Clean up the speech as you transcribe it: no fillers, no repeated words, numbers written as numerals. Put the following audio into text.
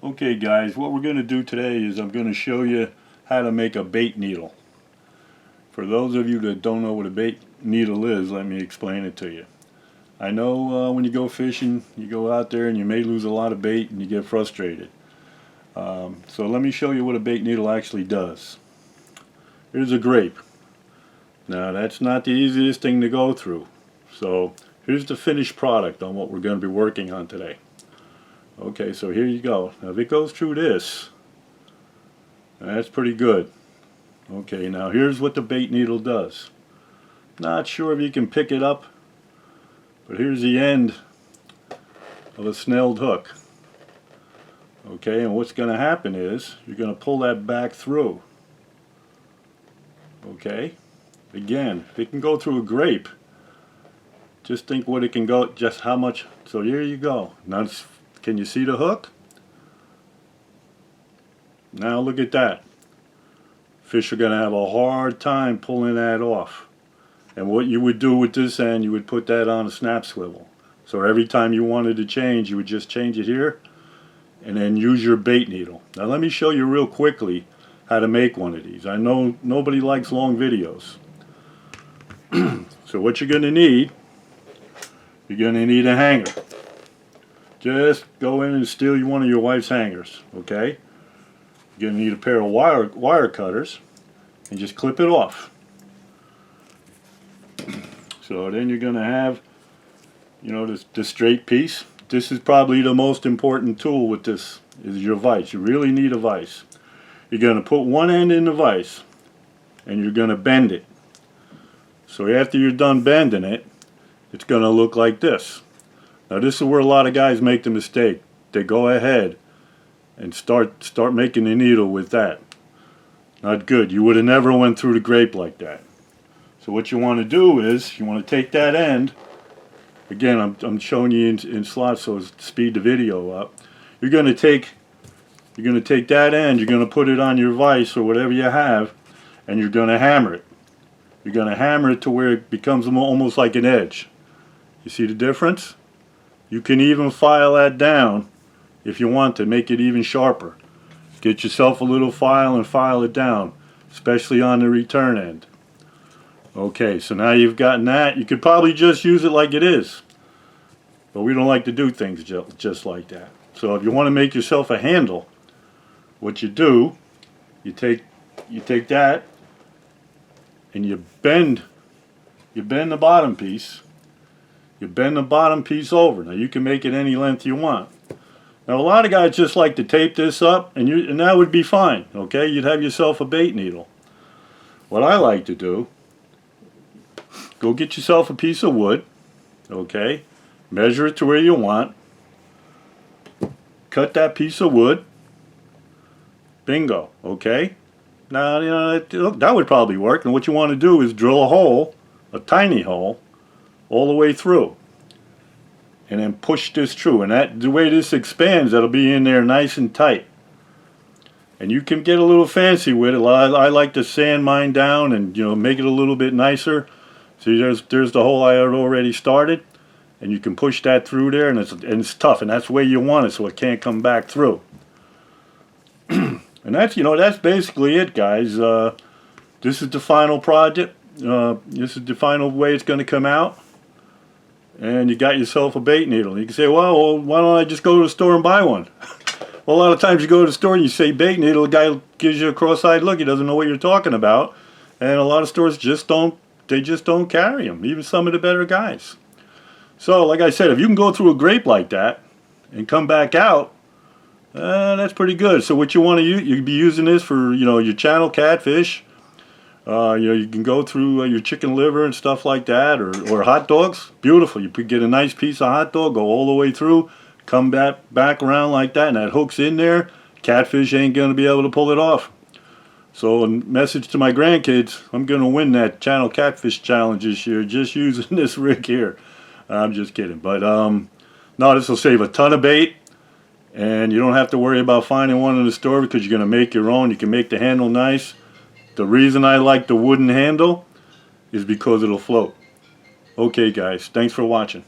Okay guys, what we're going to do today is I'm going to show you how to make a bait needle. For those of you that don't know what a bait needle is, let me explain it to you. I know when you go fishing, you go out there and you may lose a lot of bait and you get frustrated. So let me show you what a bait needle actually does. Here's a grape. Now that's not the easiest thing to go through. So here's the finished product on what we're going to be working on today. Okay, so here you go. Now if it goes through this, that's pretty good. Okay, now here's what the bait needle does. Not sure if you can pick it up, but here's the end of a snelled hook. Okay, and what's going to happen is you're going to pull that back through. Okay, again, if it can go through a grape, just think what it can go, just how much. So here you go. Now can you see the hook? Now look at that. Fish are going to have a hard time pulling that off. And what you would do with this end, you would put that on a snap swivel. So every time you wanted to change, you would just change it here and then use your bait needle. Now let me show you real quickly how to make one of these. I know nobody likes long videos. So what you're going to need, you're going to need a hanger. Just go in and steal one of your wife's hangers, okay? You're going to need a pair of wire cutters and just clip it off. So then you're going to have, you know, this straight piece. This is probably the most important tool with this, is your vise. You really need a vise. You're going to put one end in the vise and you're going to bend it. So after you're done bending it, it's going to look like this. Now this is where a lot of guys make the mistake. They go ahead and start making the needle with that. Not good. You would have never went through the grape like that. So what you want to do is you want to take that end. Again, I'm showing you in slots so as to speed the video up. You're going to take that end. You're going to put it on your vise or whatever you have, and you're going to hammer it. You're going to hammer it to where it becomes almost like an edge. You see the difference? You can even file that down if you want to make it even sharper. Get yourself a little file and file it down, especially on the return end. Okay, so now you've gotten that. You could probably just use it like it is, but we don't like to do things just like that. So if you want to make yourself a handle, what you do, you take that and you bend the bottom piece. You bend the bottom piece over. Now you can make it any length you want. Now a lot of guys just like to tape this up and that would be fine. Okay, you'd have yourself a bait needle. What I like to do, go get yourself a piece of wood. Okay, measure it to where you want. Cut that piece of wood. Bingo. Okay. Now you know that would probably work. And what you want to do is drill a hole, a tiny hole, all the way through, and then push this through, and the way this expands, that'll be in there nice and tight. And you can get a little fancy with it. I like to sand mine down and, you know, make it a little bit nicer. See, there's the hole I had already started, and you can push that through there, and it's tough, and that's the way you want it, so it can't come back through. And that's basically it, guys. This is the final project. This is the final way it's going to come out. And you got yourself a bait needle. You can say, well, why don't I just go to the store and buy one? Well, a lot of times you go to the store and you say bait needle, the guy gives you a cross-eyed look. He doesn't know what you're talking about. And a lot of stores just don't carry them, even some of the better guys. So, like I said, if you can go through a grape like that and come back out, that's pretty good. So what you want to use, you can be using this for, you know, your Channel Catfish. You know, you can go through your chicken liver and stuff like that, or hot dogs. Beautiful. You could get a nice piece of hot dog, go all the way through, come back around like that, and that hook's in there. Catfish ain't going to be able to pull it off. So a message to my grandkids, I'm going to win that Channel Catfish challenge this year just using this rig here. I'm just kidding. But no, this will save a ton of bait, and you don't have to worry about finding one in the store because you're going to make your own. You can make the handle nice. The reason I like the wooden handle is because it'll float. Okay guys, thanks for watching.